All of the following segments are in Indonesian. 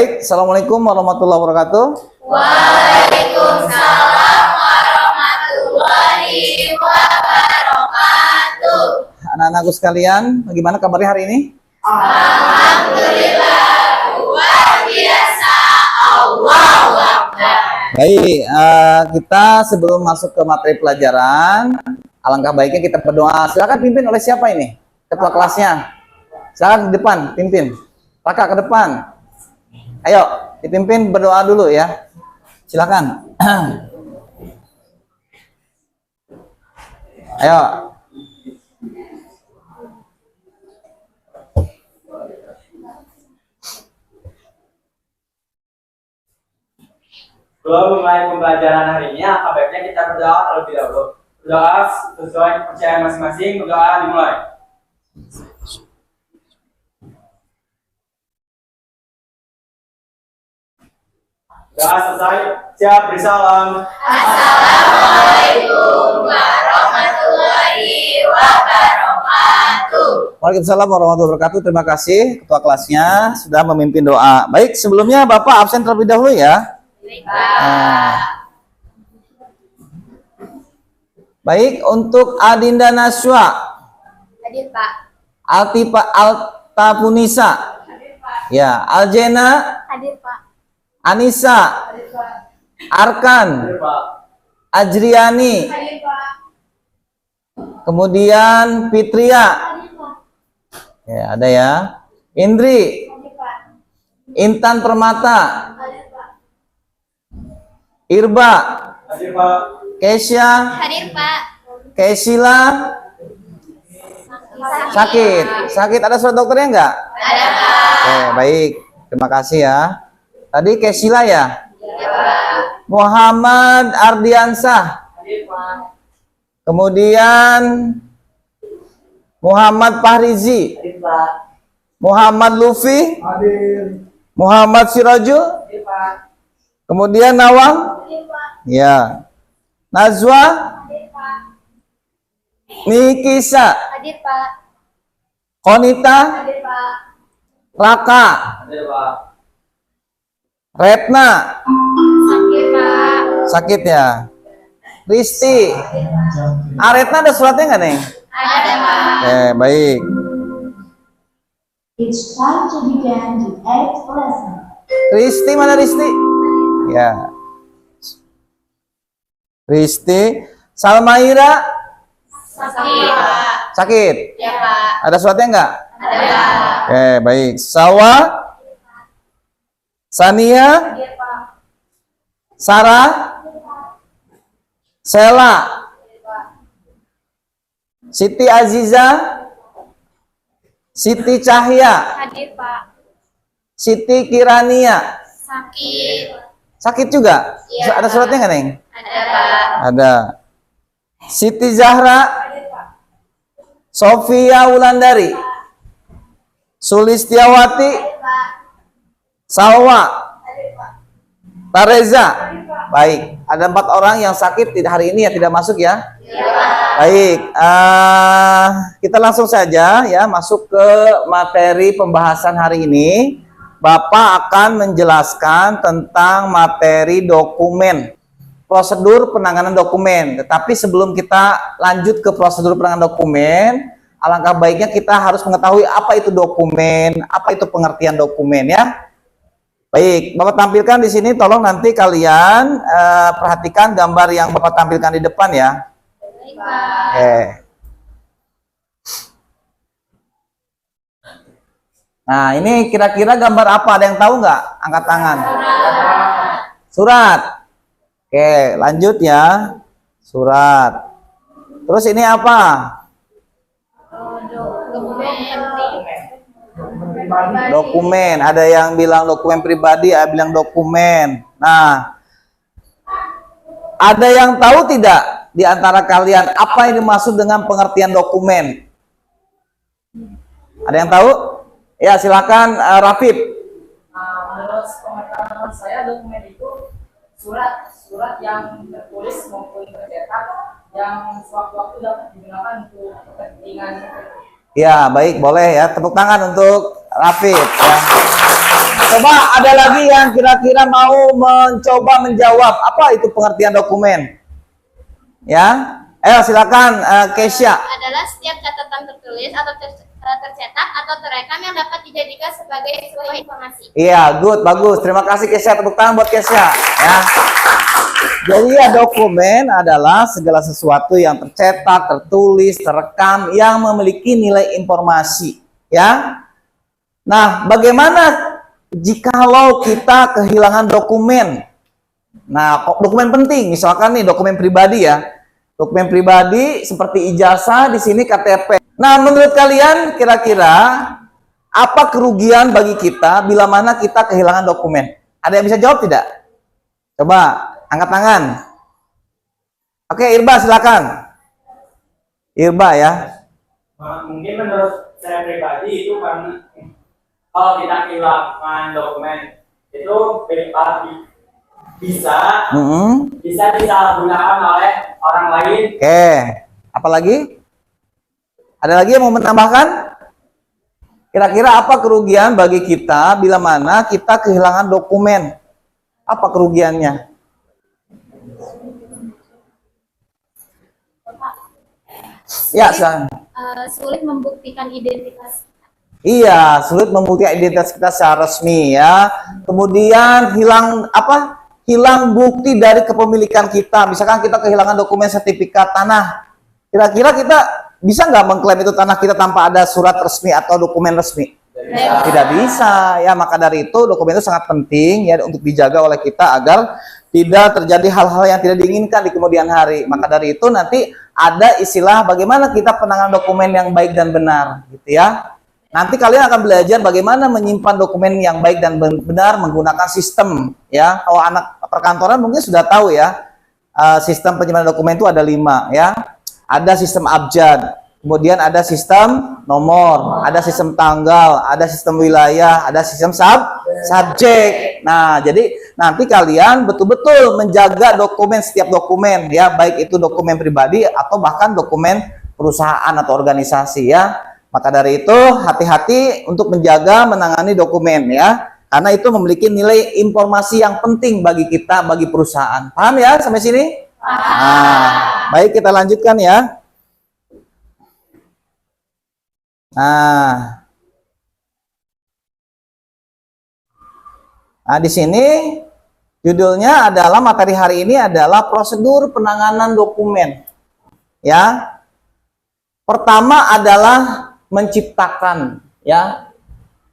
Assalamualaikum warahmatullahi wabarakatuh. Waalaikumsalam warahmatullahi wabarakatuh. Anak-anakku sekalian, bagaimana kabarnya hari ini? Alhamdulillah, luar biasa. Allahu Akbar. Baik, kita sebelum masuk ke materi pelajaran, alangkah baiknya kita berdoa. Silakan pimpin oleh siapa ini? Ketua kelasnya. Silakan di depan, pimpin. Kakak ke depan. Ayo, dipimpin berdoa dulu ya. Silakan. Ayo. Sebelum memulai pembelajaran hari ini, alangkah baiknya kita berdoa terlebih dahulu. Berdoa sesuai kepercayaan masing-masing. Berdoa dimulai. Doa selesai, siap bersalam. Assalamualaikum warahmatullahi wabarakatuh. Waalaikumsalam warahmatullahi wabarakatuh. Terima kasih ketua kelasnya sudah memimpin doa. Baik, sebelumnya Bapak absen terlebih dahulu ya. Baik, untuk Adinda Naswa, Hadir Pak. Altapunisa, ya, Aljena, Hadir Pak. Anissa, Arkan, Ajriani, Hadir Pak. kemudian Fitria, ya ada ya, Indri, Hadir Pak. Intan Permata, Hadir Pak. Irba, Hadir Pak. Kesya, Hadir Pak. Kesila, sakit, ada surat dokternya enggak? Ada Pak. Oke, baik, terima kasih ya. Tadi Kesila ya? Ya Pak. Muhammad Ardiansah, Hadir Pak. kemudian Muhammad Fahrizi, Hadir Pak. Muhammad Lufi, Hadir. Muhammad Sirajul, Hadir Pak. kemudian Nawang, Hadir Pak. ya, Najwa, Hadir Pak. Nikisa, Hadir Pak. Konita, Hadir Pak. Raka, Hadir Pak. Retna, Sakit Pak. sakit ya, Risti, Retna ada suratnya nggak nih? Ada Pak. Oke, baik. It's time to begin the 8th lesson. Risti mana Risti? Ya. Risti, Salmaira, Sakit Pak. sakit. Ya Pak. Ada suratnya nggak? Ada Pak. Oke, baik. Sawa, Sania, Hadir Pak. Sarah, Sela, Siti Aziza, Siti Cahya, Hadir Pak. Siti Kirania. Sakit. Sakit juga? Iya, Ada suratnya nggak, Neng? Ada Pak. Ada. Siti Zahra, Sofia Wulandari, Sulistiawati, Salwa, Tareza. Baik, ada 4 orang yang sakit hari ini ya, tidak masuk ya. Baik, kita langsung saja ya masuk ke materi pembahasan hari ini. Bapak akan menjelaskan tentang materi dokumen, prosedur penanganan dokumen. Tetapi sebelum kita lanjut ke prosedur penanganan dokumen, alangkah baiknya kita harus mengetahui apa itu dokumen, apa itu pengertian dokumen ya. Baik, Bapak tampilkan di sini. Tolong nanti kalian perhatikan gambar yang Bapak tampilkan di depan ya. Baik Pak. Oke. Nah, ini kira-kira gambar apa? Ada yang tahu nggak? Angkat tangan. Surat. Oke, lanjut ya. Surat. Terus ini apa? Dokumen. Ada yang bilang dokumen pribadi, ada yang bilang dokumen. Nah, ada yang tahu tidak di antara kalian apa yang dimaksud dengan pengertian dokumen? Ada yang tahu? Ya, silakan Rafid. Menurut pengetahuan saya, dokumen itu surat yang tertulis maupun tercetak yang sewaktu-waktu dapat digunakan untuk kepentingan. Ya, baik, boleh ya. Tepuk tangan untuk Rafid ya. Coba ada lagi yang kira-kira mau mencoba menjawab apa itu pengertian dokumen? Ya, ayo silakan Kesya. Adalah setiap catatan tertulis atau tercetak atau terekam yang dapat dijadikan sebagai sebuah informasi. Iya, good, bagus. Terima kasih Kesya, tepuk tangan buat Kesya. Ya. Jadi ya dokumen adalah segala sesuatu yang tercetak, tertulis, terekam yang memiliki nilai informasi. Ya. Nah, bagaimana jikalau kita kehilangan dokumen? Nah, dokumen penting, misalkan nih dokumen pribadi ya. Dokumen pribadi seperti ijazah, di sini KTP. Nah, menurut kalian kira-kira apa kerugian bagi kita bila mana kita kehilangan dokumen? Ada yang bisa jawab tidak? Coba angkat tangan. Oke, Irba silakan. Irba ya. Mungkin menurut saya pribadi itu karena kalau kita kehilangan dokumen itu bisa disalahgunakan oleh orang lain. Oke, apa lagi? Ada lagi yang mau menambahkan? Kira-kira apa kerugian bagi kita bila mana kita kehilangan dokumen? Apa kerugiannya? Ya, silakan. Sulit membuktikan identitas. Iya, sulit membuktikan identitas kita secara resmi ya. Kemudian hilang bukti dari kepemilikan kita. Misalkan kita kehilangan dokumen sertifikat tanah. Kira-kira kita bisa nggak mengklaim itu tanah kita tanpa ada surat resmi atau dokumen resmi? Tidak bisa ya. Maka dari itu dokumen itu sangat penting ya untuk dijaga oleh kita agar tidak terjadi hal-hal yang tidak diinginkan di kemudian hari. Maka dari itu nanti ada istilah bagaimana kita penanganan dokumen yang baik dan benar gitu ya. Nanti kalian akan belajar bagaimana menyimpan dokumen yang baik dan benar menggunakan sistem ya. Kalau anak perkantoran mungkin sudah tahu ya, sistem penyimpanan dokumen itu ada 5 ya. Ada sistem abjad, kemudian ada sistem nomor, ada sistem tanggal, ada sistem wilayah, ada sistem subjek. Nah, jadi nanti kalian betul-betul menjaga dokumen, setiap dokumen ya, baik itu dokumen pribadi atau bahkan dokumen perusahaan atau organisasi ya. Maka dari itu hati-hati untuk menjaga menangani dokumen ya, karena itu memiliki nilai informasi yang penting bagi kita, bagi perusahaan. Paham ya sampai sini? Nah, baik kita lanjutkan ya. Nah di sini judulnya adalah materi hari ini adalah prosedur penanganan dokumen ya. Pertama adalah menciptakan ya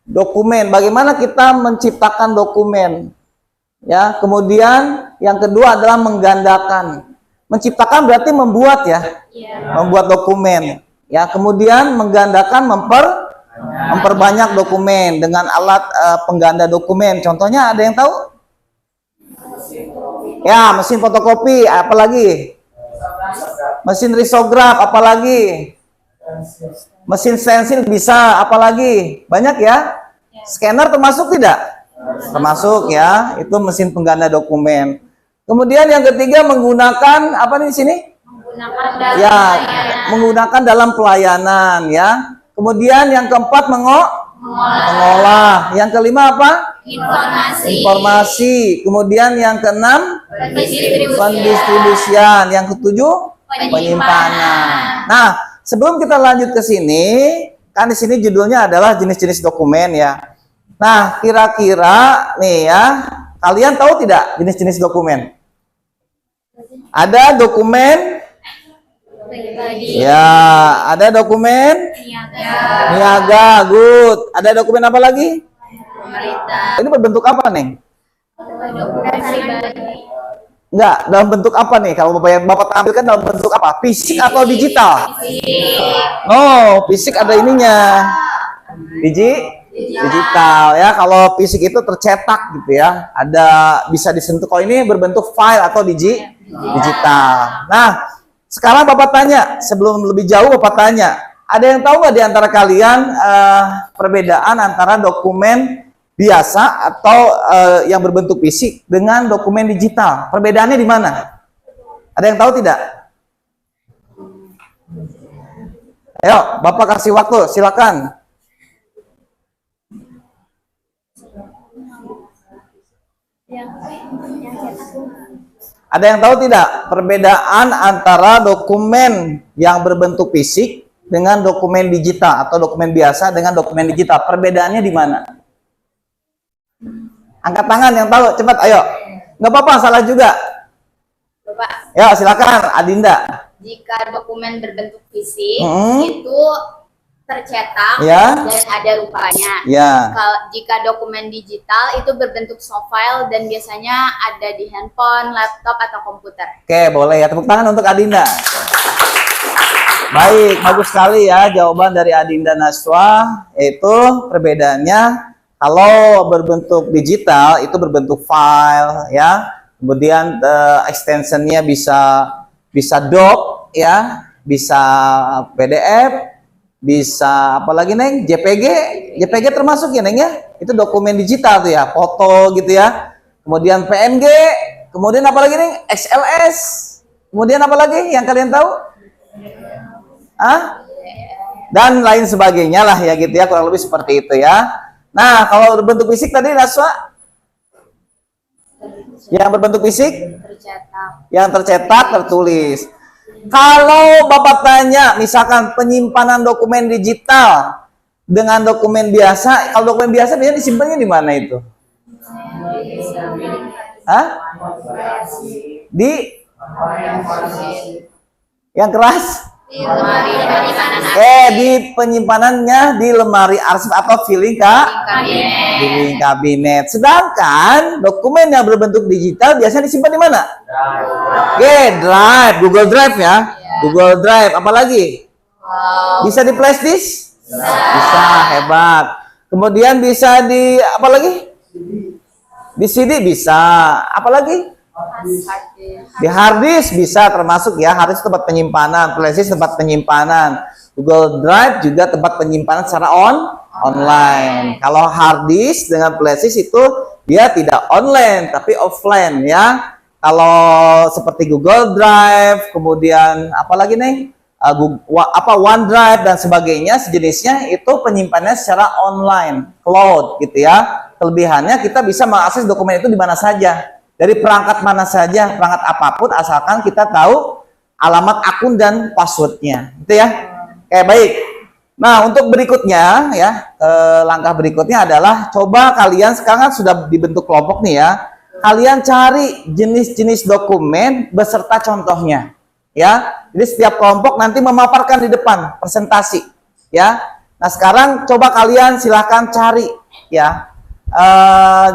dokumen. Bagaimana kita menciptakan dokumen ya. Kemudian yang kedua adalah menggandakan. Menciptakan berarti membuat ya, membuat dokumen ya. Kemudian menggandakan, memperbanyak dokumen dengan alat pengganda dokumen. Contohnya ada yang tahu ya? Mesin fotokopi, apalagi mesin risograf, apalagi mesin stensil bisa, apalagi banyak ya. Scanner termasuk tidak? Termasuk ya, itu mesin pengganda dokumen. Kemudian yang ketiga menggunakan apa nih di sini? Menggunakan dalam pelayanan ya. Kemudian yang keempat mengolah. Yang kelima apa? Informasi. Kemudian yang keenam pendistribusian. Yang ketujuh penyimpanan. Nah, sebelum kita lanjut ke sini, kan di sini judulnya adalah jenis-jenis dokumen ya. Nah, kira-kira nih ya, kalian tahu tidak jenis-jenis dokumen? Ada dokumen ya, ada dokumen niaga, good. Ada dokumen apa lagi? Ini berbentuk apa nih? Enggak, dalam bentuk apa nih? Kalau Bapak tampilkan dalam bentuk apa? Fisik atau digital? Oh, fisik ada ininya. Digital ya. Kalau fisik itu tercetak gitu ya. Ada bisa disentuh. Kalau ini berbentuk file atau digital. Nah, sekarang Bapak tanya, sebelum lebih jauh Bapak tanya, ada yang tahu nggak di antara kalian perbedaan antara dokumen biasa atau yang berbentuk fisik dengan dokumen digital? Perbedaannya di mana? Ada yang tahu tidak? Ayo, Bapak kasih waktu, silakan. Yang cetak. Ada yang tahu tidak perbedaan antara dokumen yang berbentuk fisik dengan dokumen digital atau dokumen biasa dengan dokumen digital? Perbedaannya di mana? Angkat tangan yang tahu, cepat, ayo. Nggak apa-apa, salah juga. Bapak, Ya, silakan, Adinda. jika dokumen berbentuk fisik Hmm. itu tercetak Ya. dan ada rupanya. Ya, Jika dokumen digital itu berbentuk soft file dan biasanya ada di handphone, laptop, atau komputer. oke, boleh ya. Tepuk tangan untuk Adinda. Baik, bagus sekali ya jawaban dari Adinda Naswa. Itu perbedaannya. Kalau berbentuk digital itu berbentuk file ya. Kemudian extensionnya bisa doc ya, bisa PDF, bisa apalagi Neng, JPG termasuk ya Neng ya. Itu dokumen digital tuh ya, foto gitu ya. Kemudian PNG, kemudian apalagi Neng, XLS. Kemudian apalagi yang kalian tahu? Dan lain sebagainya lah ya gitu ya, kurang lebih seperti itu ya. Nah, kalau berbentuk fisik tadi Naswa, yang berbentuk fisik, Tercetak. yang tercetak, tertulis. Kalau Bapak tanya, misalkan penyimpanan dokumen digital dengan dokumen biasa, kalau dokumen biasa biasanya disimpannya di mana itu? Di yang keras? Di lemari penyimpanan Di penyimpanannya di lemari arsip atau filing kabinet. filing kabinet. Sedangkan dokumen yang berbentuk digital biasanya disimpan di mana? Drive, Google Drive ya. Google Drive, apalagi? Bisa di flash disk? Bisa, hebat. Kemudian bisa di apa lagi? Di CD bisa. Apalagi? Di hard disk bisa termasuk ya, hard disk tempat penyimpanan, flash disk tempat penyimpanan, Google Drive juga tempat penyimpanan secara online. Kalau hard disk dengan flash disk itu dia tidak online tapi offline ya. Kalau seperti Google Drive, kemudian apalagi nih, OneDrive dan sebagainya sejenisnya itu penyimpanannya secara online, cloud gitu ya. Kelebihannya kita bisa mengakses dokumen itu di mana saja. Dari perangkat mana saja, perangkat apapun, asalkan kita tahu alamat akun dan passwordnya, gitu ya. Oke, baik. Nah, untuk berikutnya ya, langkah berikutnya adalah coba kalian sekarang kan sudah dibentuk kelompok nih ya. Kalian cari jenis-jenis dokumen beserta contohnya, ya. Jadi setiap kelompok nanti memaparkan di depan presentasi, ya. Nah, sekarang coba kalian silahkan cari, ya.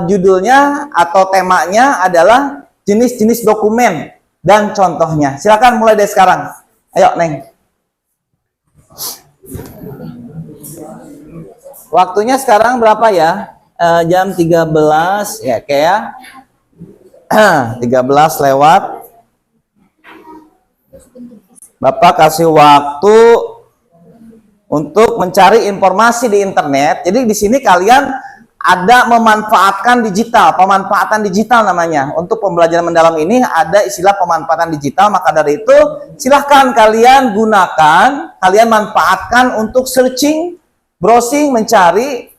Judulnya atau temanya adalah jenis-jenis dokumen dan contohnya. Silakan mulai dari sekarang. Ayo, Neng. Waktunya sekarang berapa ya? Jam 13 ya, kayak 13 lewat. Bapak kasih waktu untuk mencari informasi di internet. Jadi di sini kalian ada memanfaatkan digital, pemanfaatan digital namanya. Untuk pembelajaran mendalam ini ada istilah pemanfaatan digital, maka dari itu silahkan kalian gunakan, kalian manfaatkan untuk searching, browsing, mencari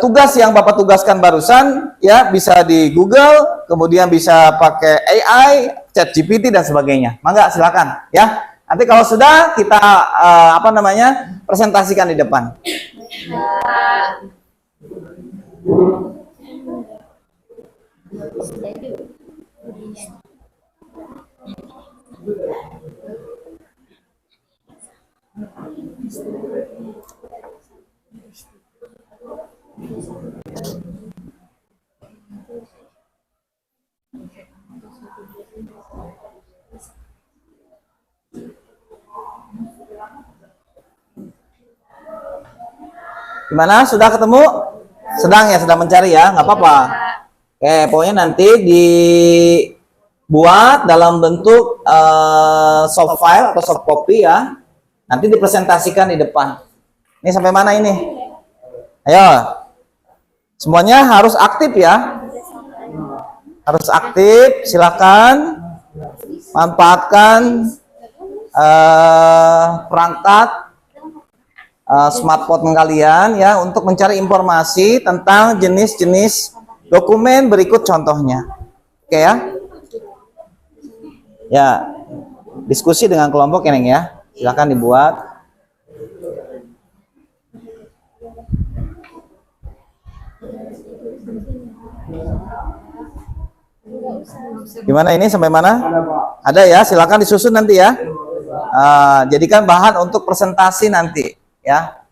tugas yang Bapak tugaskan barusan, ya bisa di Google, kemudian bisa pakai AI, ChatGPT dan sebagainya. Mangga silakan ya. Nanti kalau sudah kita presentasikan di depan. Gimana? Sudah ketemu? Sedang ya, sedang mencari ya, nggak apa-apa. Oke, pokoknya nanti dibuat dalam bentuk soft file atau soft copy ya. Nanti dipresentasikan di depan. Ini sampai mana ini? Ayo. Semuanya harus aktif ya. Harus aktif, silakan manfaatkan perangkat smartphone kalian ya untuk mencari informasi tentang jenis-jenis dokumen berikut contohnya. Oke ya. Ya, diskusi dengan kelompok ya, Neng ya. Silakan dibuat. Gimana ini sampai mana? Ada ya, silakan disusun nanti ya. Jadikan bahan untuk presentasi nanti ya.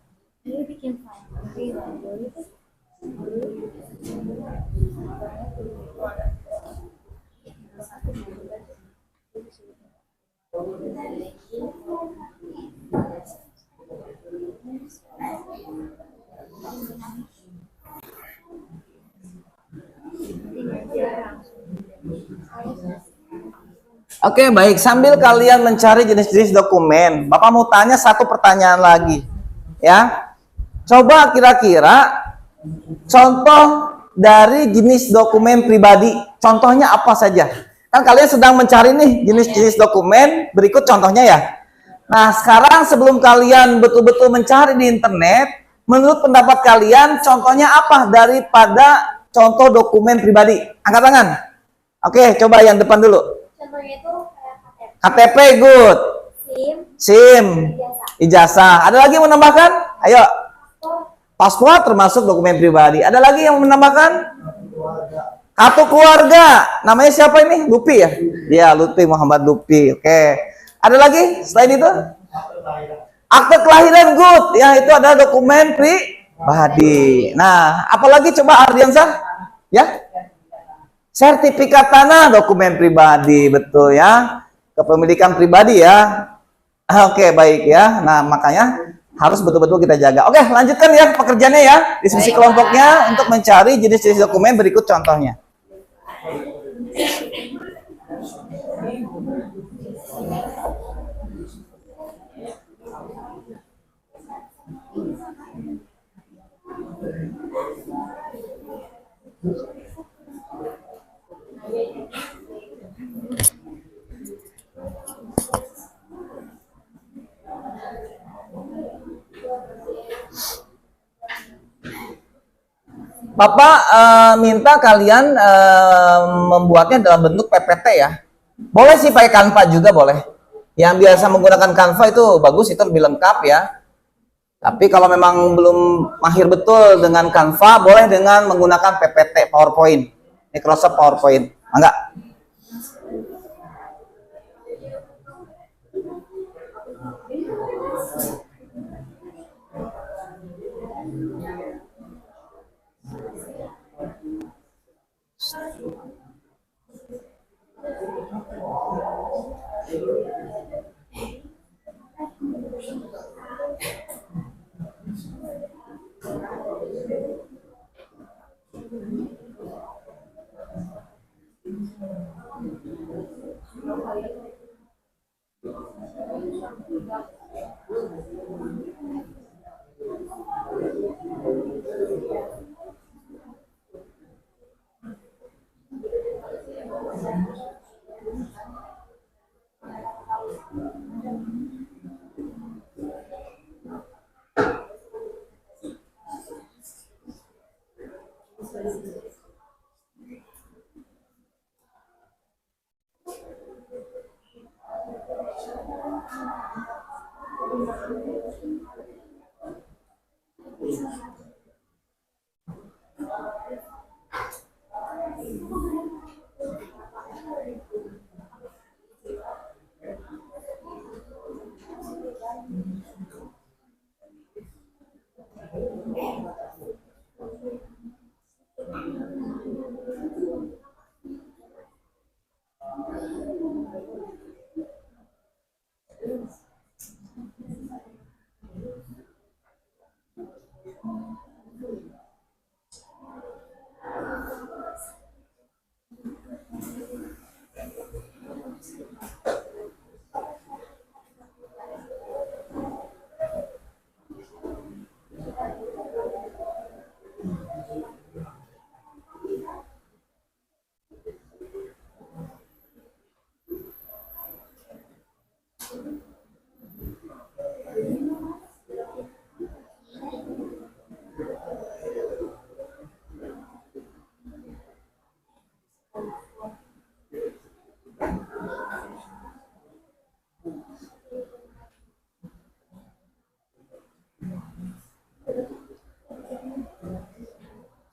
Oke, baik. Sambil kalian mencari jenis-jenis dokumen, Bapak mau tanya satu pertanyaan lagi. Ya. Coba kira-kira contoh dari jenis dokumen pribadi. Contohnya apa saja? Kan kalian sedang mencari nih jenis-jenis dokumen, berikut contohnya ya. Nah, sekarang sebelum kalian betul-betul mencari di internet, menurut pendapat kalian contohnya apa daripada contoh dokumen pribadi? Angkat tangan. Oke, coba yang depan dulu. Contohnya itu kayak KTP, good. SIM, ijazah. Ada lagi yang menambahkan? Ayo. Paspor termasuk dokumen pribadi. Ada lagi yang menambahkan? Kartu keluarga. Namanya siapa ini? Lupi ya? Iya, Lutfi, Muhammad Lupi. Oke. Ada lagi selain itu? Akte kelahiran, good. Ya, itu adalah dokumen pribadi. Nah, apalagi coba Ardiansah? Ya? Sertifikat tanah, dokumen pribadi, betul ya. Kepemilikan pribadi ya. Oke, baik ya. Nah, makanya harus betul-betul kita jaga. Oke, lanjutkan ya pekerjaannya ya. Diskusi kelompoknya untuk mencari jenis-jenis dokumen berikut contohnya. Bapak minta kalian membuatnya dalam bentuk PPT ya. Boleh sih pakai Canva juga boleh. Yang biasa menggunakan Canva itu bagus, itu lebih lengkap ya. Tapi kalau memang belum mahir betul dengan Canva, boleh dengan menggunakan PPT, PowerPoint, Microsoft PowerPoint. Enggak?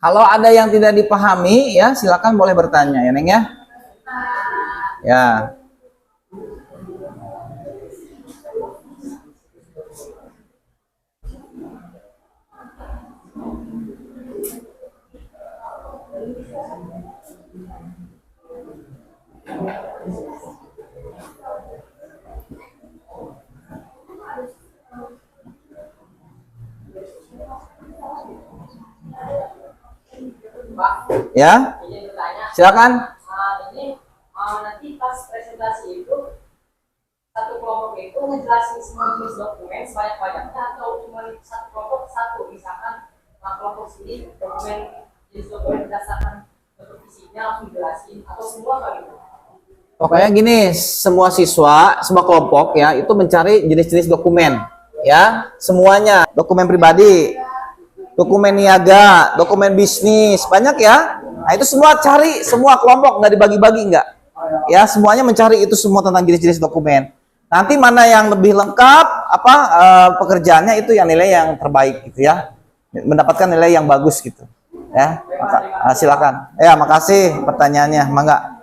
Kalau ada yang tidak dipahami ya silakan boleh bertanya ya Neng ya. Ya. Pak, Ya, izin bertanya. silakan. Ini nanti pas presentasi itu satu kelompok itu ngejelasin semua jenis dokumen sebanyak-banyaknya atau cuma satu kelompok satu, misalkan kelompok sini dokumen jenis dokumen berdasarkan bentuk fisiknya langsung jelasin atau semua kayak gitu. Pokoknya gini, semua siswa, semua kelompok ya, itu mencari jenis-jenis dokumen, ya, semuanya, dokumen pribadi, dokumen niaga, dokumen bisnis, banyak ya. Nah itu semua cari, semua kelompok nggak dibagi-bagi nggak, ya, semuanya mencari itu semua tentang jenis-jenis dokumen. Nanti mana yang lebih lengkap, pekerjaannya itu yang nilai yang terbaik gitu ya, mendapatkan nilai yang bagus gitu, ya. Silakan. Ya, makasih pertanyaannya, mangga.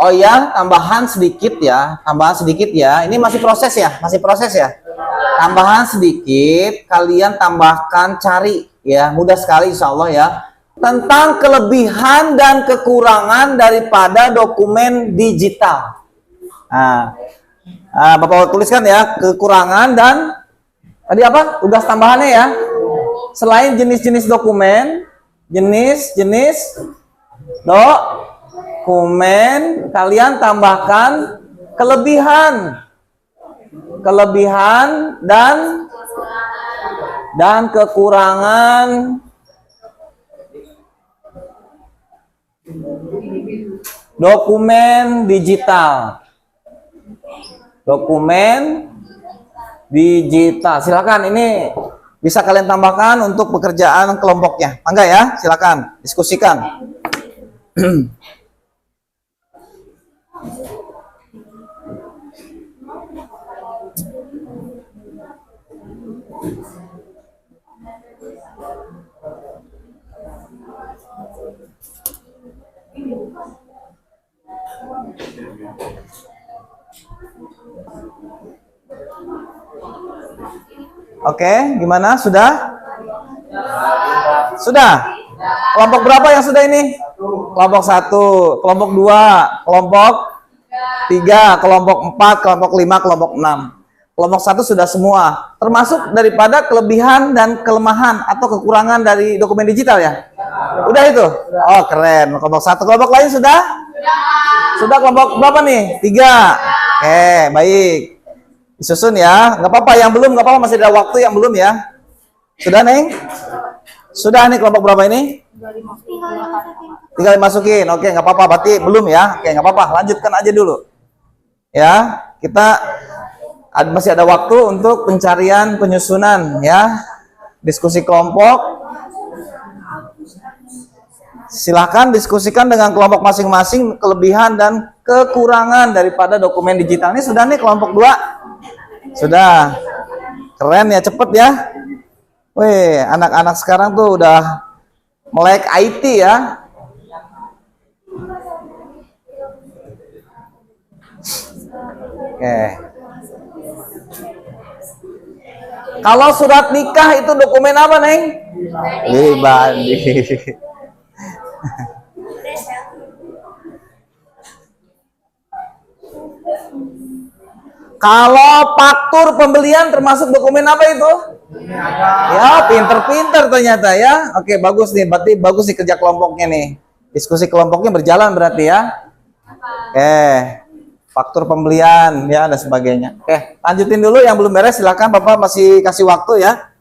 Oh ya, tambahan sedikit ya, Ini masih proses ya, Tambahan sedikit, kalian tambahkan cari ya, mudah sekali insya Allah ya. Tentang kelebihan dan kekurangan daripada dokumen digital. Nah, Bapak tuliskan ya, kekurangan dan tadi apa? Tugas tambahannya ya. Selain jenis-jenis dokumen, jenis-jenis dokumen, kalian tambahkan kelebihan dan kekurangan dokumen digital. Silakan, ini bisa kalian tambahkan untuk pekerjaan kelompoknya. Mangga ya, silakan diskusikan. Oke, gimana? Sudah? Sudah? Kelompok berapa yang sudah ini? Kelompok 1, kelompok 2, kelompok 3, kelompok 4, kelompok 5, kelompok 6. Kelompok 1 sudah semua, termasuk daripada kelebihan dan kelemahan atau kekurangan dari dokumen digital ya? Udah itu? Oh keren, kelompok 1. Kelompok lain sudah? Sudah kelompok berapa nih? 3. Oke, baik. Disusun ya, nggak apa-apa yang belum, nggak apa-apa, masih ada waktu yang belum ya. Sudah Neng? Sudah nih kelompok berapa ini? Tinggal dimasukin. Oke, nggak apa-apa. Berarti belum ya? Oke, nggak apa-apa. Lanjutkan aja dulu. Ya, kita masih ada waktu untuk pencarian penyusunan ya. Diskusi kelompok. Silahkan diskusikan dengan kelompok masing-masing kelebihan dan kekurangan daripada dokumen digital. Ini sudah nih kelompok 2. Sudah. Keren ya, cepet ya. Wih, anak-anak sekarang tuh udah melek IT ya. Oke. Kalau surat nikah itu dokumen apa, Neng? Pribadi. Kalau faktur pembelian termasuk dokumen apa itu? Ya, pinter-pinter ternyata ya. Oke, bagus nih. Berarti bagus nih kerja kelompoknya nih. Diskusi kelompoknya berjalan berarti ya. Oke. Faktur pembelian ya dan sebagainya. Oke, lanjutin dulu yang belum beres, silakan Bapak masih kasih waktu ya.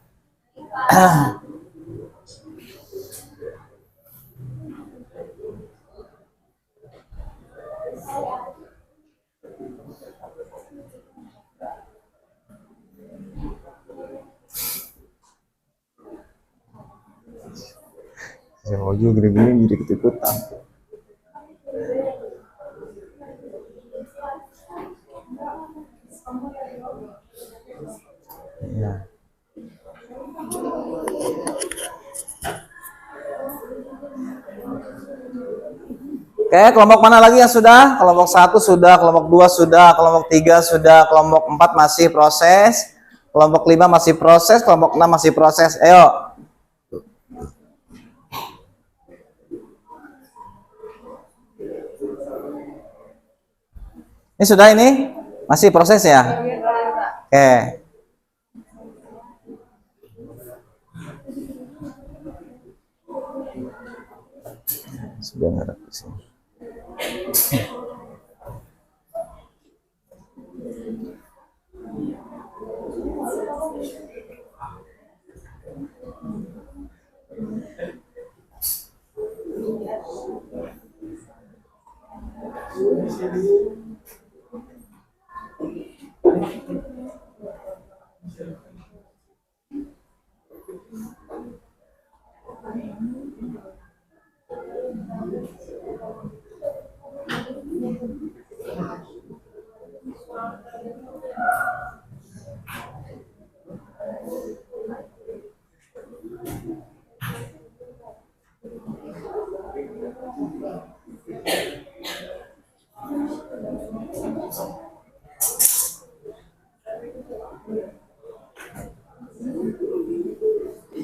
Saya mau juga gini jadi ikut-ikutan. Ya. Oke, kelompok mana lagi yang sudah? Kelompok 1 sudah, kelompok 2 sudah, kelompok 3 sudah, kelompok 4 masih proses, kelompok 5 masih proses, kelompok 6 masih proses. Ayo. Ini sudah ini? Masih proses ya? Oke. Sudah ngarep ke sini.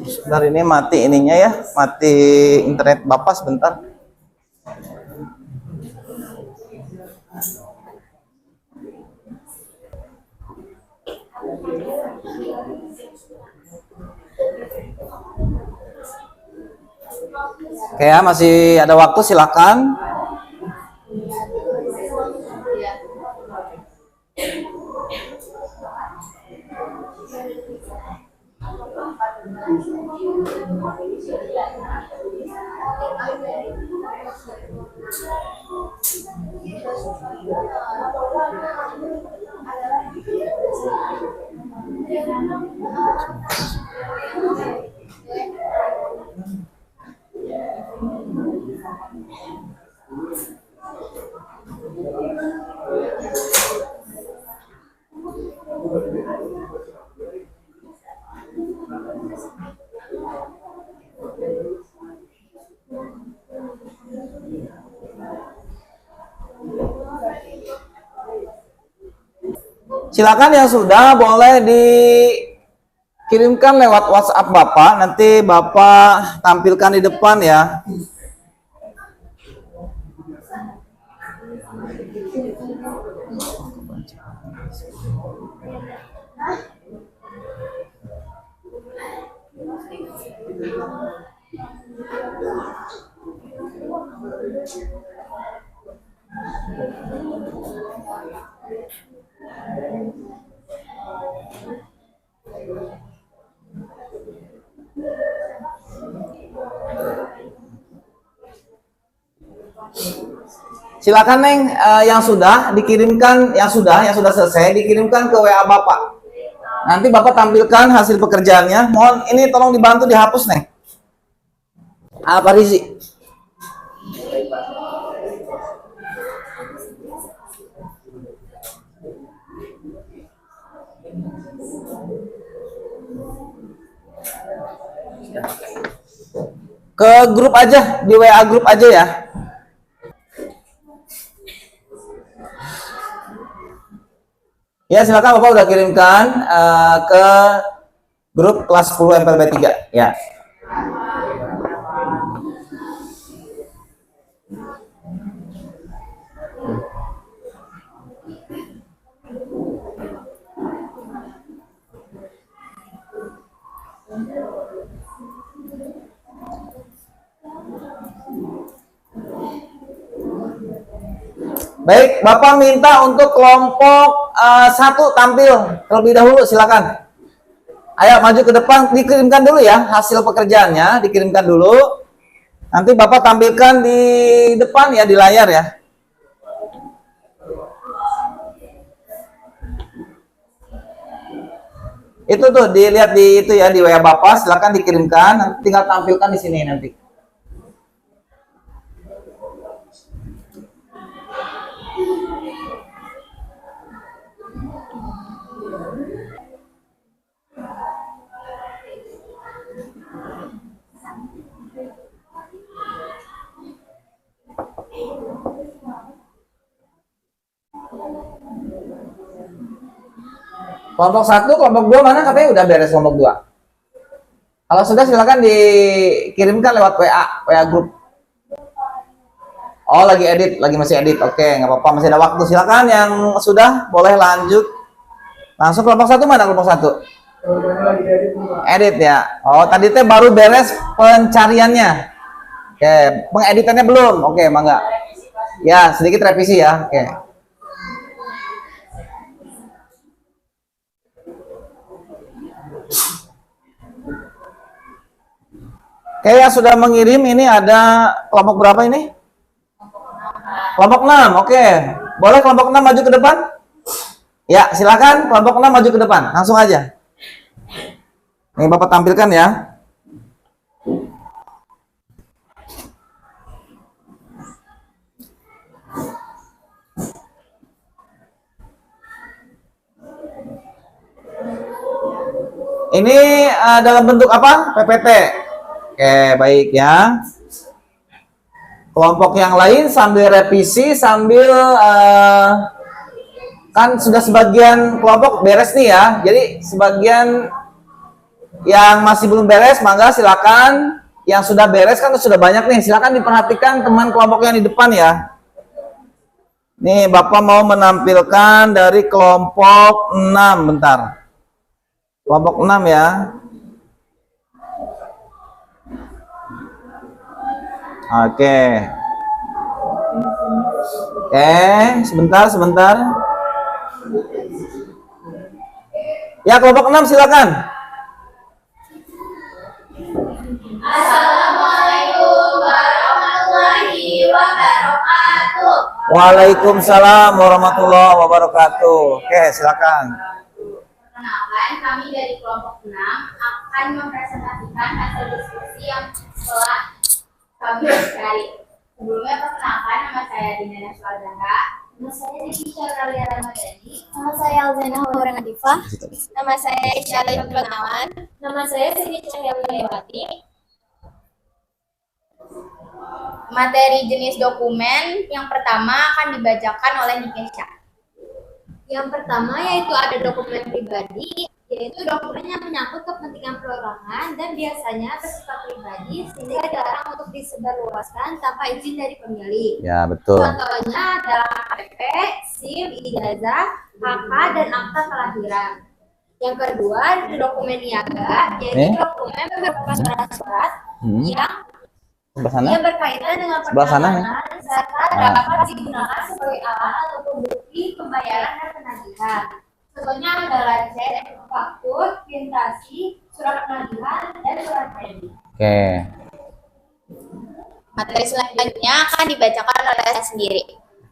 Sebentar ini mati ininya ya, mati internet Bapak sebentar. Oke ya, masih ada waktu, silakan. Silakan yang sudah boleh dikirimkan lewat WhatsApp Bapak, nanti Bapak tampilkan di depan ya. Silakan Neng, yang sudah dikirimkan, yang sudah selesai dikirimkan ke WA Bapak. Nanti Bapak tampilkan hasil pekerjaannya. Mohon ini tolong dibantu dihapus Neng. Pak Rizi. Ke grup aja, di WA grup aja ya. Ya silakan Bapak udah kirimkan ke grup kelas 10 MPLB 3 ya. Baik, Bapak minta untuk kelompok 1 tampil terlebih dahulu, silakan. Ayo maju ke depan, dikirimkan dulu ya hasil pekerjaannya, dikirimkan dulu. Nanti Bapak tampilkan di depan ya, di layar ya. Itu tuh dilihat di itu ya, di WA Bapak, silakan dikirimkan, nanti tinggal tampilkan di sini nanti. Kelompok 1, kelompok 2 mana katanya udah beres kelompok 2. Kalau sudah silakan dikirimkan lewat WA grup. Oh lagi edit, masih edit. Oke, nggak apa-apa, masih ada waktu. Silakan yang sudah boleh lanjut. Langsung kelompok 1 mana kelompok 1? Edit ya. Oh tadi teh baru beres pencariannya. Oke, pengeditannya belum. Oke, mangga. Ya sedikit revisi ya. Oke. Oke, yang sudah mengirim ini ada kelompok berapa ini? Kelompok 6, oke. Boleh kelompok 6 maju ke depan? Ya, silakan kelompok 6 maju ke depan, langsung aja. Ini Bapak tampilkan ya. Ini dalam bentuk apa? PPT. Oke, baik ya. Kelompok yang lain sambil revisi, sambil kan sudah sebagian kelompok beres nih ya. Jadi sebagian yang masih belum beres, mangga silakan. Yang sudah beres kan sudah banyak nih. Silakan diperhatikan teman kelompok yang di depan ya. Nih Bapak mau menampilkan dari kelompok 6, bentar. Kelompok 6 ya. Oke. Sebentar. Ya, kelompok 6 silakan. Assalamualaikum warahmatullahi wabarakatuh. Waalaikumsalam warahmatullahi wabarakatuh. Oke, silakan. Perkenalkan, kami dari kelompok 6 akan mempresentasikan hasil diskusi yang telah kami cari. Sebelumnya perkenalkan, nama saya Dina Naswaldara. Nama saya Nisha Ralia Ramadhani. Nama saya Alzena Hauran Adifah. Nama saya Syarif Pernawan. Nama saya Siti Cahyawati. Materi jenis dokumen yang pertama akan dibacakan oleh Nikesha. Yang pertama yaitu ada dokumen pribadi, yaitu dokumen yang menyangkut kepentingan perorangan dan biasanya bersifat pribadi sehingga dilarang untuk disebarluaskan tanpa izin dari pemilik. Ya, betul. Contohnya adalah KTP, SIM, ijazah, HK, dan akta kelahiran. Yang kedua, dokumen niaga, yaitu dokumen berupa surat-surat yang berkaitan dengan perjalanan serta dapat digunakan sebagai alat ataupun bukti pembayaran dan penagihan. Contohnya adalah cek, faktur, printasi, surat penagihan, dan surat kredit. Oke. Materi selanjutnya akan dibacakan oleh saya sendiri.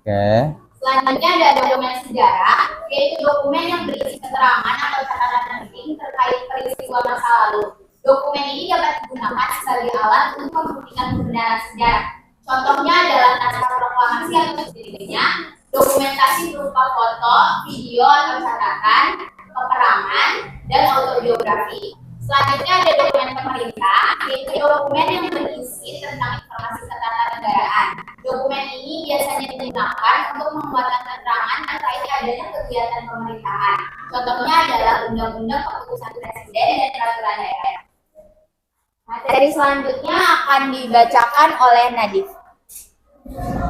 Oke. Selanjutnya ada dokumen sejarah, yaitu dokumen yang berisi keterangan atau catatan penting terkait peristiwa masa lalu. Dokumen ini dapat digunakan sebagai alat untuk membuktikan kebenaran sejarah. Contohnya adalah naskah proklamasi atau sejenisnya, dokumentasi berupa foto, video atau catatan, peperangan, dan autobiografi. Selanjutnya ada dokumen pemerintah, yaitu dokumen yang berisi tentang informasi ketatanegaraan. Dokumen ini biasanya digunakan untuk membuat keterangan terkait adanya kegiatan pemerintahan. Contohnya adalah undang-undang, keputusan presiden, dan peraturan daerah. Materi selanjutnya akan dibacakan oleh Nadif.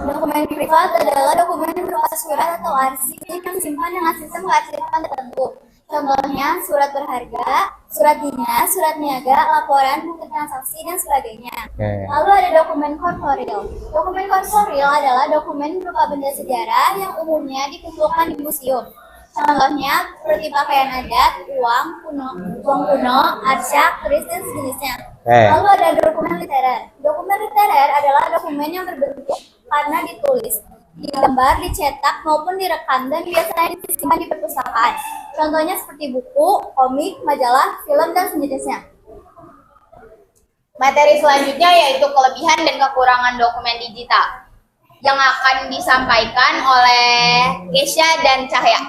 Dokumen privat adalah dokumen yang berupa surat atau arsip yang disimpan dengan sistem kearsipan tertentu. Contohnya surat berharga, surat dinas, surat niaga, laporan, bukti transaksi, dan sebagainya. Lalu ada dokumen korporeal. Dokumen korporeal adalah dokumen berupa benda sejarah yang umumnya dikumpulkan di museum. Contohnya seperti pakaian adat, uang kuno, arca, keris, dan sejenisnya. Lalu ada dokumen literer. Dokumen literer adalah dokumen yang berbentuk karena ditulis, digambar, dicetak, maupun direkam, dan biasanya disimpan di perpustakaan. Contohnya seperti buku, komik, majalah, film, dan sejenisnya. Materi selanjutnya yaitu kelebihan dan kekurangan dokumen digital yang akan disampaikan oleh Kesha dan Cahya.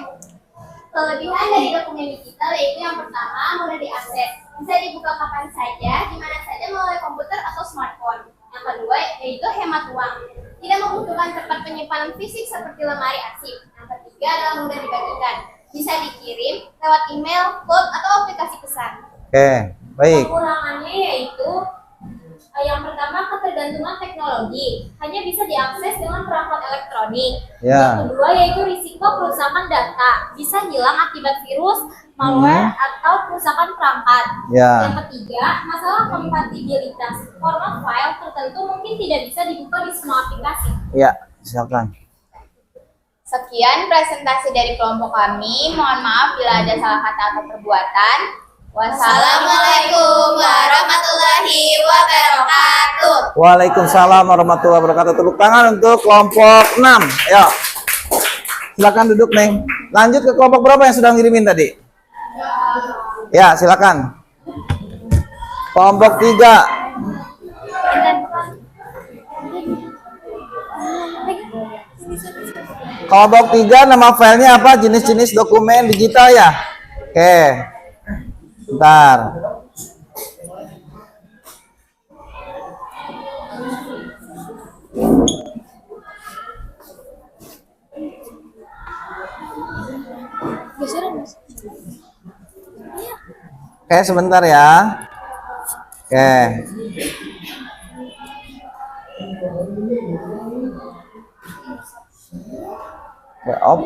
Kelebihan dari dokumen digital yaitu yang pertama, mudah diakses. Bisa dibuka kapan saja, di mana saja melalui komputer atau smartphone. Yang kedua, yaitu hemat uang. Tidak membutuhkan tempat penyimpanan fisik seperti lemari arsip. Yang ketiga adalah mudah dibagikan. Bisa dikirim lewat email, cloud, atau aplikasi pesan. Oke, baik. Kekurangannya yaitu yang pertama, ketergantungan teknologi. Hanya bisa diakses dengan perangkat elektronik. Ya. Yang kedua yaitu risiko kerusakan data. Bisa hilang akibat virus, malware, atau kerusakan perangkat. Ya. Yang ketiga, masalah kompatibilitas. Format file tertentu mungkin tidak bisa dibuka di semua aplikasi. Ya, silakan. Sekian presentasi dari kelompok kami. Mohon maaf bila ada salah kata atau perbuatan. Wassalamualaikum warahmatullahi wabarakatuh. Waalaikumsalam warahmatullahi wabarakatuh. Tepuk tangan untuk kelompok 6. Ayo. Silakan duduk, Neng. Lanjut ke kelompok berapa yang sudah ngirimin tadi? Ya, silakan. Kelompok 3. Kelompok 3 nama filenya apa? Jenis-jenis dokumen digital ya? Oke. Bentar. Oke, sebentar ya. Oke. Oke, op.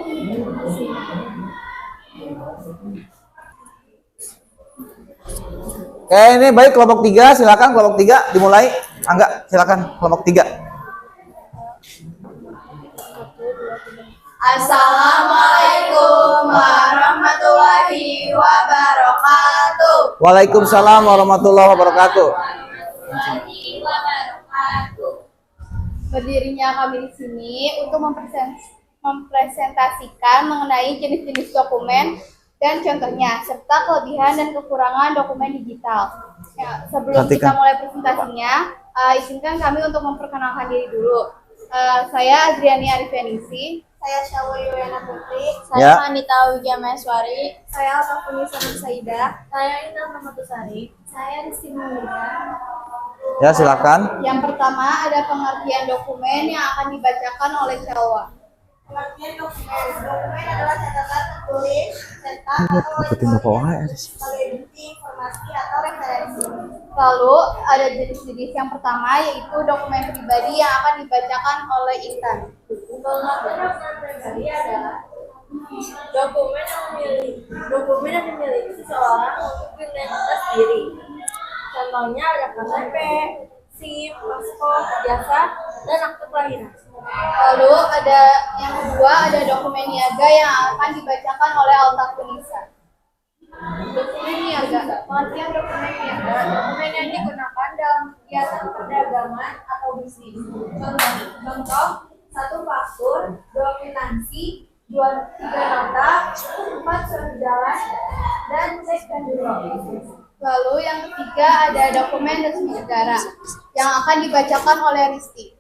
Oke, ini baik kelompok 3, silakan kelompok 3 dimulai. Angga, silakan kelompok 3. Assalamualaikum warahmatullahi wabarakatuh. Waalaikumsalam warahmatullahi wabarakatuh. Berdirinya kami di sini untuk mempresentasikan mengenai jenis-jenis dokumen dan contohnya, serta kelebihan dan kekurangan dokumen digital. Ya, sebelum kita mulai presentasinya, izinkan kami untuk memperkenalkan diri dulu. Saya Adriani Arifenisi. Saya Syawa Yoyana Putri. Saya Anita Wijameswari. Saya Alfafuni Sanam Saida. Saya Indah Rahmatusari. Saya Rizky Mulia. Ya, silakan. Yang pertama ada pengertian dokumen yang akan dibacakan oleh Syawa. Pengertian dokumen. Dokumen adalah catatan tertulis, cetak, atau sebagai bukti informasi atau referensi. Lalu ada jenis-jenis yang pertama yaitu dokumen pribadi yang akan dibacakan oleh Intan. Pengertian pribadi adalah dokumen yang dimiliki seseorang untuk identitas diri. Contohnya ada KTP, SIM, paspor, ijazah, dan akte kelahiran. Lalu ada yang kedua ada dokumen niaga yang akan dibacakan oleh Altafunisa. Dokumen niaga. Pengertian dokumen niaga. Dokumen yang digunakan dalam kegiatan perdagangan atau bisnis. Contoh, 1 faktur, 2 2 kwitansi, 3 nota, 4 surat berjalan, dan cek dan biro. Lalu yang ketiga ada dokumen resmi negara yang akan dibacakan oleh Risti.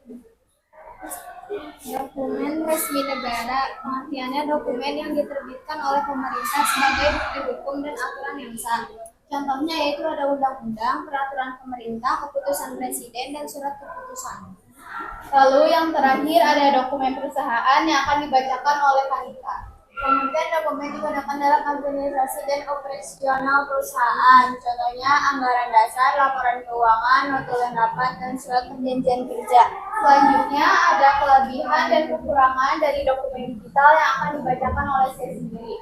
Dokumen resmi negara pengertiannya dokumen yang diterbitkan oleh pemerintah sebagai bukti hukum dan aturan yang sah. Contohnya yaitu ada undang-undang, peraturan pemerintah, keputusan presiden, dan surat keputusan. Lalu yang terakhir ada dokumen perusahaan yang akan dibacakan oleh panitia. Kemudian dokumen digunakan dalam administrasi dan operasional perusahaan. Contohnya anggaran dasar, laporan keuangan, notulen rapat, dan surat perjanjian kerja. Selanjutnya ada kelebihan dan kekurangan dari dokumen digital yang akan dibacakan oleh saya sendiri.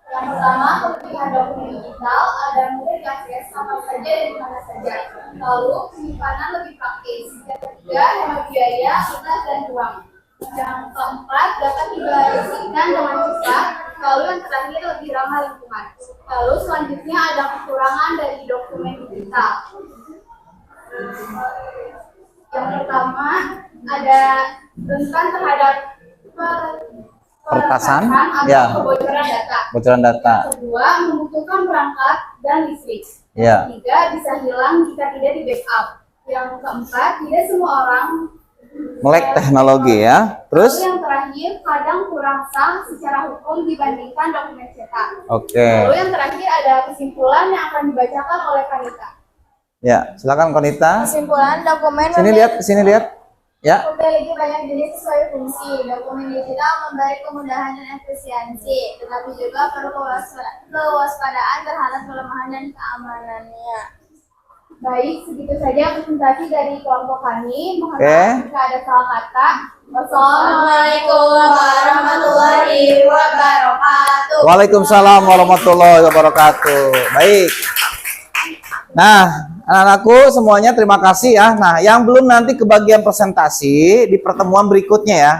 Yang pertama, kelebihan dokumen digital ada mudah diakses sama saja dan di mana saja. Lalu penyimpanan lebih praktis. Yang ketiga, hemat biaya, tugas dan ruang. Yang keempat, dapat dibagikan dengan cepat. Lalu yang terakhir lebih ramah lingkungan. Lalu selanjutnya ada kekurangan dari dokumen digital. Yang pertama ada rentan terhadap Peretasan, atau ya. kebocoran data. Bocoran data. Kedua, membutuhkan perangkat dan listrik. Ya. Ketiga, bisa hilang jika tidak di backup. Yang keempat, tidak semua orang. Melek teknologi ya. Terus? Lalu yang terakhir, kadang kurang sah secara hukum dibandingkan dokumen cetak. Oke. Lalu yang terakhir ada kesimpulan yang akan dibacakan oleh Kanita. Ya, silakan Konita. Kesimpulan dokumen Sini lihat. Ya. memiliki banyak jenis sesuai fungsi. Dokumen digital memberi kemudahan dan efisiensi, tetapi juga perlu kewaspadaan terhadap kelemahan dan keamanannya. Baik, segitu saja presentasi dari kelompok kami. Mohon maaf jika ada salah kata. Wassalamualaikum warahmatullahi wabarakatuh. Waalaikumsalam warahmatullahi wabarakatuh. Baik. Nah, anak-anakku semuanya terima kasih ya. Nah, yang belum nanti kebagian presentasi di pertemuan berikutnya ya.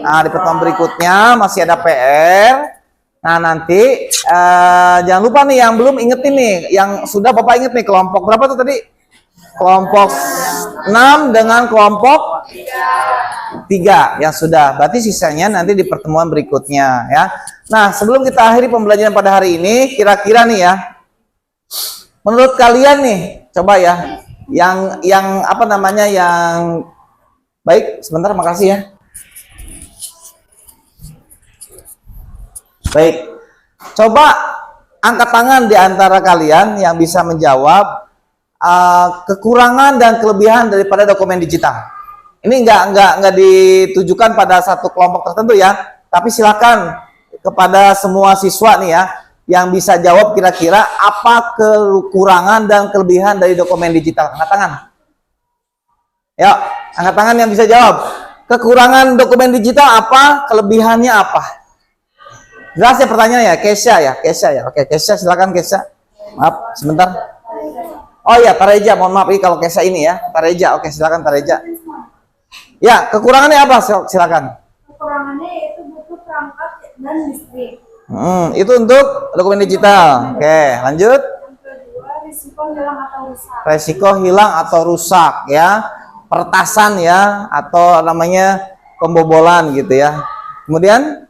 Nah, di pertemuan berikutnya masih ada PR. Nah, nanti jangan lupa nih yang belum ingetin nih, yang sudah Bapak inget nih kelompok berapa tuh tadi? Kelompok 6 dengan kelompok 3 yang sudah. Berarti sisanya nanti di pertemuan berikutnya ya. Nah, sebelum kita akhiri pembelajaran pada hari ini, kira-kira nih ya, menurut kalian nih, coba ya, yang apa namanya, yang baik, sebentar, makasih ya. Baik, coba angkat tangan di antara kalian yang bisa menjawab kekurangan dan kelebihan daripada dokumen digital. Ini enggak ditujukan pada satu kelompok tertentu ya, tapi silakan kepada semua siswa nih ya, yang bisa jawab kira-kira apa kekurangan dan kelebihan dari dokumen digital. Angkat tangan. Yuk, angkat tangan yang bisa jawab. Kekurangan dokumen digital apa, kelebihannya apa? Jelas ya pertanyaannya ya, Kesha ya. Oke, Kesha silakan Kesha. Maaf, sebentar. Oh iya, Tareja, mohon maaf ini kalau Kesha ini ya. Tareja, oke silakan Tareja. Ya, kekurangannya apa? Silakan. Kekurangannya yaitu butuh perangkat dan listrik. Itu untuk dokumen digital. Oke, lanjut. Yang kedua, risiko hilang atau rusak. Resiko hilang atau rusak ya. Peretasan ya, atau namanya pembobolan gitu ya. Kemudian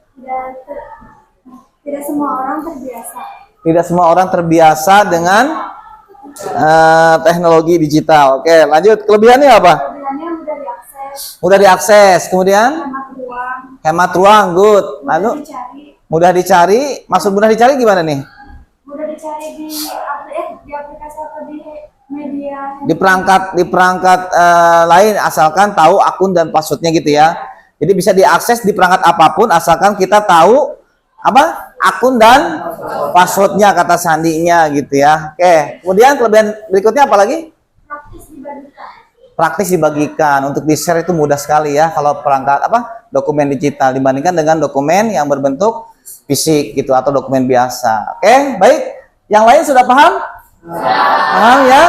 Tidak semua orang terbiasa. tidak semua orang terbiasa dengan teknologi digital. Oke, lanjut. Kelebihannya apa? Kelebihannya mudah diakses, Mudah diakses. Kemudian hemat ruang, hemat ruang, good. mudah Lalu dicari, mudah dicari. Maksud mudah dicari gimana nih? mudah dicari di aplikasi atau di media. Di perangkat lain, asalkan tahu akun dan passwordnya gitu ya. Jadi bisa diakses di perangkat apapun asalkan kita tahu apa akun dan passwordnya, kata sandinya gitu ya. Oke, kemudian kelebihan berikutnya apa lagi? Praktis dibagikan. Praktis dibagikan. Untuk di share itu mudah sekali ya kalau perangkat dokumen digital dibandingkan dengan dokumen yang berbentuk fisik gitu atau dokumen biasa. Oke, baik. Yang lain sudah paham? Paham ya?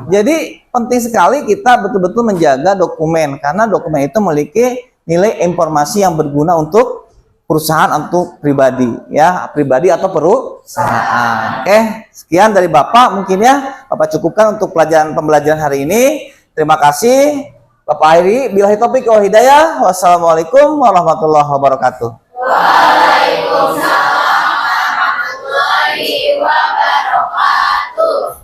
Jadi penting sekali kita betul-betul menjaga dokumen karena dokumen itu memiliki nilai informasi yang berguna untuk perusahaan, untuk pribadi ya, pribadi atau perusahaan. Oke, sekian dari Bapak mungkin ya. Bapak cukupkan untuk pembelajaran hari ini. Terima kasih. Bapak Airi, billahi taufik wal hidayah. Wassalamualaikum warahmatullahi wabarakatuh. Waalaikumsalam warahmatullahi wabarakatuh.